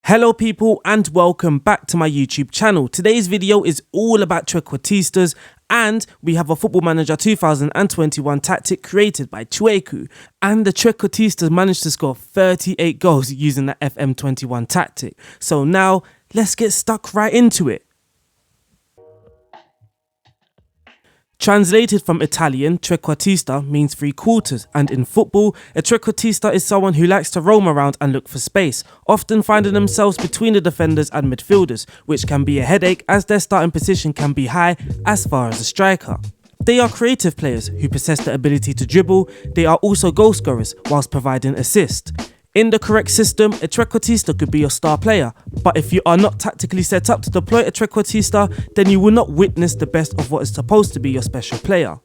Hello people and welcome back to my YouTube channel. Today's video is all about Trequartistas and we have a Football Manager 2021 tactic created by Cwieku, and the Trequartistas managed to score 38 goals using the FM21 tactic. So now let's get stuck right into it. Translated from Italian, trequartista means 3 quarters, and in football, a trequartista is someone who likes to roam around and look for space, often finding themselves between the defenders and midfielders, which can be a headache as their starting position can be high as far as a striker. They are creative players who possess the ability to dribble. They are also goal scorers whilst providing assists. In the correct system, a trequartista could be your star player, but if you are not tactically set up to deploy a trequartista, then you will not witness the best of what is supposed to be your special player.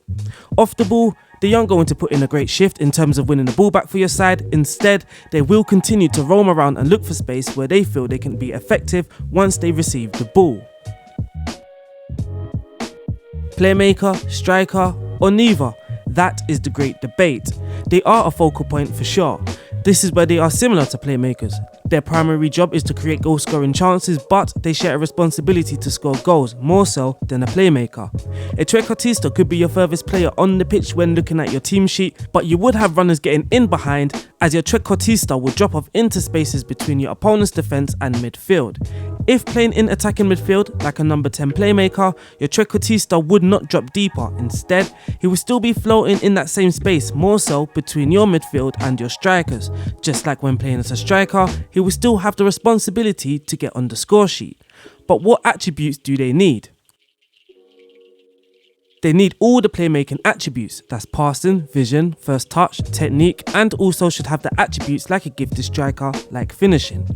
Off the ball, they aren't going to put in a great shift in terms of winning the ball back for your side. Instead, they will continue to roam around and look for space where they feel they can be effective once they receive the ball. Playmaker, striker, or neither? That is the great debate. They are a focal point for sure. This is where they are similar to playmakers. Their primary job is to create goal scoring chances, but they share a responsibility to score goals more so than a playmaker. A trequartista could be your furthest player on the pitch when looking at your team sheet, but you would have runners getting in behind, as your trequartista will drop off into spaces between your opponent's defence and midfield. If playing in attacking midfield, like a number 10 playmaker, your trequartista would not drop deeper. Instead, he will still be floating in that same space, more so between your midfield and your strikers. Just like when playing as a striker, he will still have the responsibility to get on the score sheet. But what attributes do they need? They need all the playmaking attributes, that's passing, vision, first touch, technique, and also should have the attributes like a gifted striker, like finishing.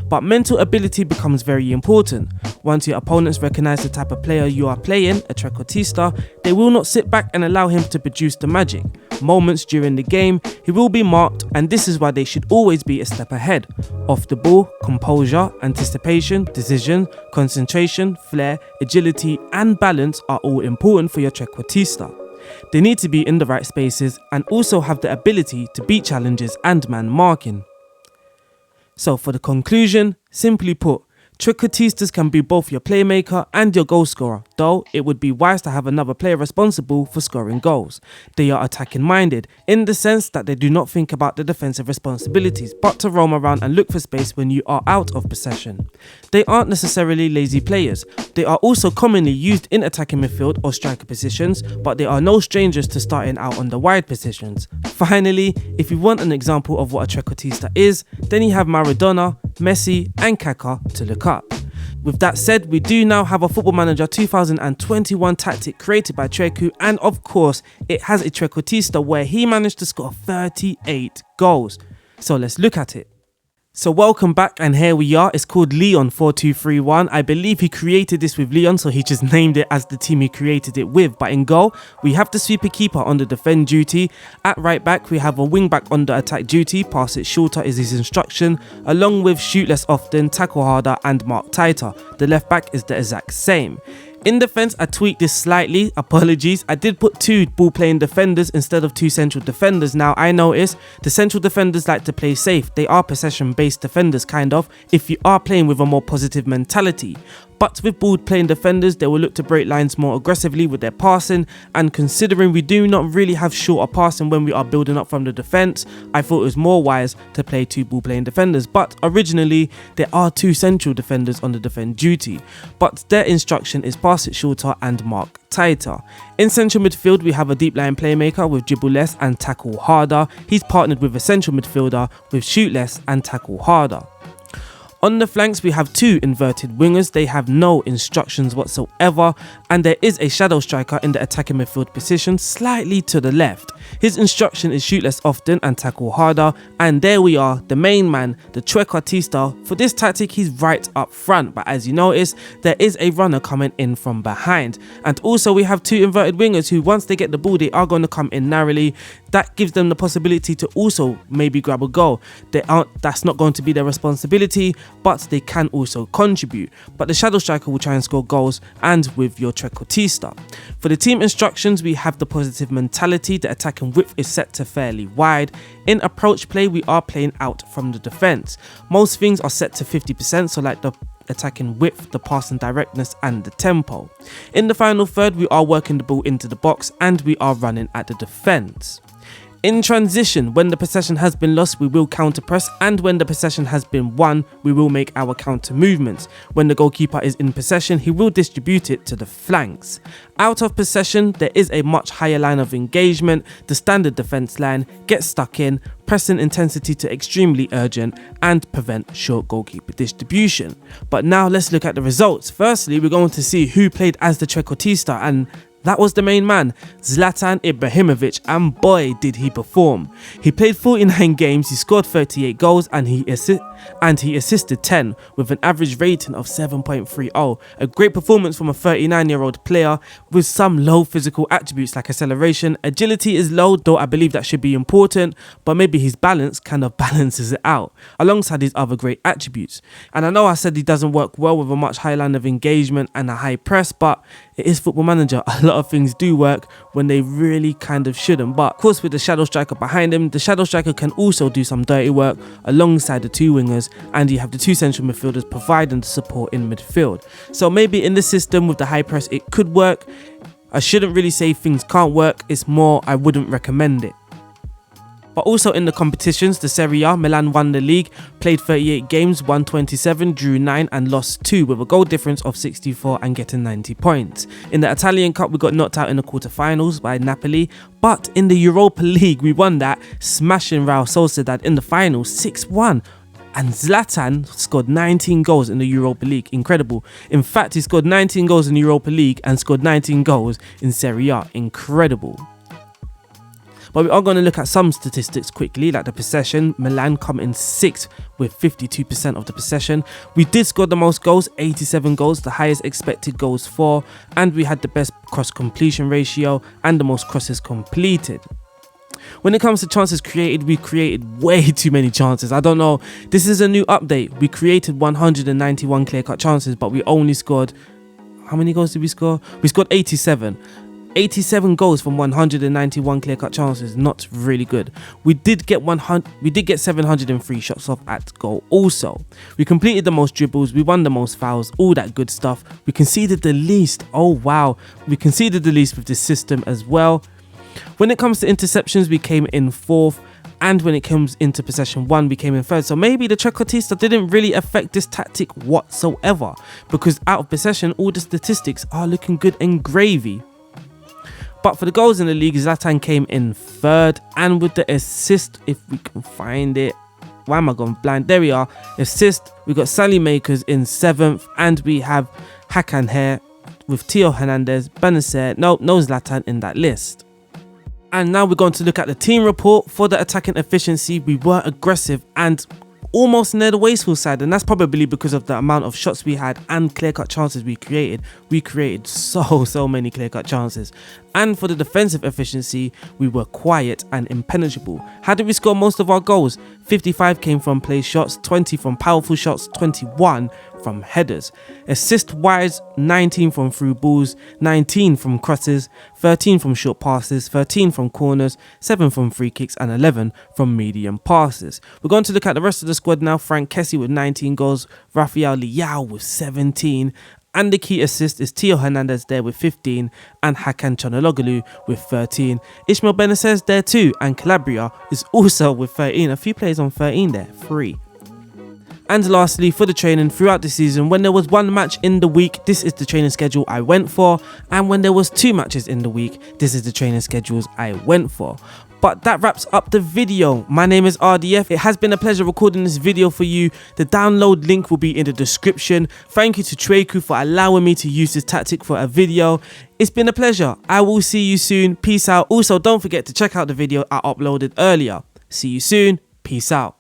But mental ability becomes very important. Once your opponents recognise the type of player you are playing, a trequartista, they will not sit back and allow him to produce the magic. Moments during the game, he will be marked, and this is why they should always be a step ahead. Off the ball, composure, anticipation, decision, concentration, flair, agility and balance are all important for your trequartista. They need to be in the right spaces and also have the ability to beat challenges and man marking. So for the conclusion, simply put, trequartistas can be both your playmaker and your goal scorer, though it would be wise to have another player responsible for scoring goals. They are attacking minded in the sense that they do not think about the defensive responsibilities, but to roam around and look for space when you are out of possession. They aren't necessarily lazy players. They are also commonly used in attacking midfield or striker positions, but they are no strangers to starting out on the wide positions. Finally, if you want an example of what a trequartista is, then you have Maradona, Messi and Kaká to look up. With that said, we do now have a Football Manager 2021 tactic created by Cwieku, and of course it has a trequartista where he managed to score 38 goals. So let's look at it. So welcome back, and here we are. It's called Leon 4231. I believe he created this with Leon, so he just named it as the team he created it with. But in goal, we have the sweeper keeper on the defend duty. At right back, we have a wing back on the attack duty. Pass it shorter is his instruction, along with shoot less often, tackle harder and mark tighter. The left back is the exact same. In defence, I tweaked this slightly, apologies. I did put 2 ball playing defenders instead of 2 central defenders. Now I notice the central defenders like to play safe. They are possession based defenders kind of, if you are playing with a more positive mentality. But with ball playing defenders, they will look to break lines more aggressively with their passing, and considering we do not really have shorter passing when we are building up from the defence, I thought it was more wise to play 2 ball playing defenders. But originally there are 2 central defenders on the defend duty, but their instruction is pass it shorter and mark tighter. In central midfield, we have a deep line playmaker with dribble less and tackle harder. He's partnered with a central midfielder with shoot less and tackle harder. On the flanks, we have 2 inverted wingers. They have no instructions whatsoever, and there is a shadow striker in the attacking midfield position slightly to the left. His instruction is shoot less often and tackle harder, and there we are, the main man, the trequartista. For this tactic, he's right up front, but as you notice, there is a runner coming in from behind. And also we have 2 inverted wingers who, once they get the ball, they are going to come in narrowly. that gives them the possibility to also maybe grab a goal. That's not going to be their responsibility, but they can also contribute. But the shadow striker will try and score goals, and with your trequartista. For the team instructions, we have the positive mentality. The attacking width is set to fairly wide. In approach play, we are playing out from the defense. Most things are set to 50%, so like the attacking width, the passing directness and the tempo. In the final third, we are working the ball into the box and we are running at the defense. In transition, when the possession has been lost, we will counter press, and when the possession has been won, we will make our counter movements. When the goalkeeper is in possession, he will distribute it to the flanks. Out of possession, there is a much higher line of engagement. The standard defense line gets stuck in, pressing intensity to extremely urgent and prevent short goalkeeper distribution. But now let's look at the results. Firstly, we're going to see who played as the trequartista, and that was the main man, Zlatan Ibrahimovic, and boy did he perform. He played 49 games, he scored 38 goals and he assisted 10 with an average rating of 7.30. A great performance from a 39-year-old player with some low physical attributes like acceleration. Agility is low, though I believe that should be important, but maybe his balance kind of balances it out alongside his other great attributes. And I know I said he doesn't work well with a much high line of engagement and a high press, but it is Football Manager. A lot of things do work when they really kind of shouldn't. But of course, with the shadow striker behind him, the shadow striker can also do some dirty work alongside the two wingers, and you have the two central midfielders providing the support in midfield. So maybe in this system with the high press, it could work. I shouldn't really say things can't work. It's more I wouldn't recommend it. But also in the competitions, the Serie A, Milan won the league, played 38 games, won 27, drew 9 and lost 2 with a goal difference of 64 and getting 90 points. In the Italian Cup, we got knocked out in the quarterfinals by Napoli, but in the Europa League, we won that, smashing Real Sociedad in the finals 6-1. And Zlatan scored 19 goals in the Europa League. Incredible. In fact, he scored 19 goals in the Europa League and scored 19 goals in Serie A. Incredible. But we are going to look at some statistics quickly, like the possession. Milan come in 6th with 52% of the possession. We did score the most goals, 87 goals, the highest expected goals 4, and we had the best cross completion ratio and the most crosses completed. When it comes to chances created, we created way too many chances. I don't know, this is a new update. We created 191 clear-cut chances, but we only scored, how many goals did we score? We scored 87. 87 goals from 191 clear-cut chances, not really good. We did get 703 shots off at goal also. We completed the most dribbles, we won the most fouls, all that good stuff. We conceded the least. Oh wow, we conceded the least with this system as well. When it comes to interceptions, we came in 4th, and when it comes into possession 1, we came in 3rd. So maybe the trequartista didn't really affect this tactic whatsoever, because out of possession, all the statistics are looking good and gravy. But for the goals in the league, Zlatan came in 3rd, and with the assist, if we can find it, why am I going blind? There we are, assist, we got Sally Makers in 7th, and we have Hakan here with Theo Hernandez, Benacer, no Zlatan in that list. And now we're going to look at the team report. For the attacking efficiency, we were aggressive and almost near the wasteful side, and that's probably because of the amount of shots we had and clear-cut chances we created. We created so many clear-cut chances. And for the defensive efficiency, we were quiet and impenetrable. How did we score most of our goals? 55 came from play shots, 20 from powerful shots, 21 from headers. Assist-wise, 19 from through balls, 19 from crosses, 13 from short passes, 13 from corners, 7 from free kicks and 11 from medium passes. We're going to look at the rest of the squad now. Frank Kessie with 19 goals, Rafael Leao with 17, and the key assist is Theo Hernandez there with 15 and Hakan Çalhanoğlu with 13. Ismail Benacer's there too, and Calabria is also with 13. A few players on 13 there, 3. And lastly, for the training throughout the season, when there was 1 match in the week, this is the training schedule I went for, and when there was 2 matches in the week, this is the training schedules I went for. But that wraps up the video. My name is RDF. It has been a pleasure recording this video for you. The download link will be in the description. Thank you to Cwieku for allowing me to use this tactic for a video. It's been a pleasure. I will see you soon. Peace out. Also, don't forget to check out the video I uploaded earlier. See you soon. Peace out.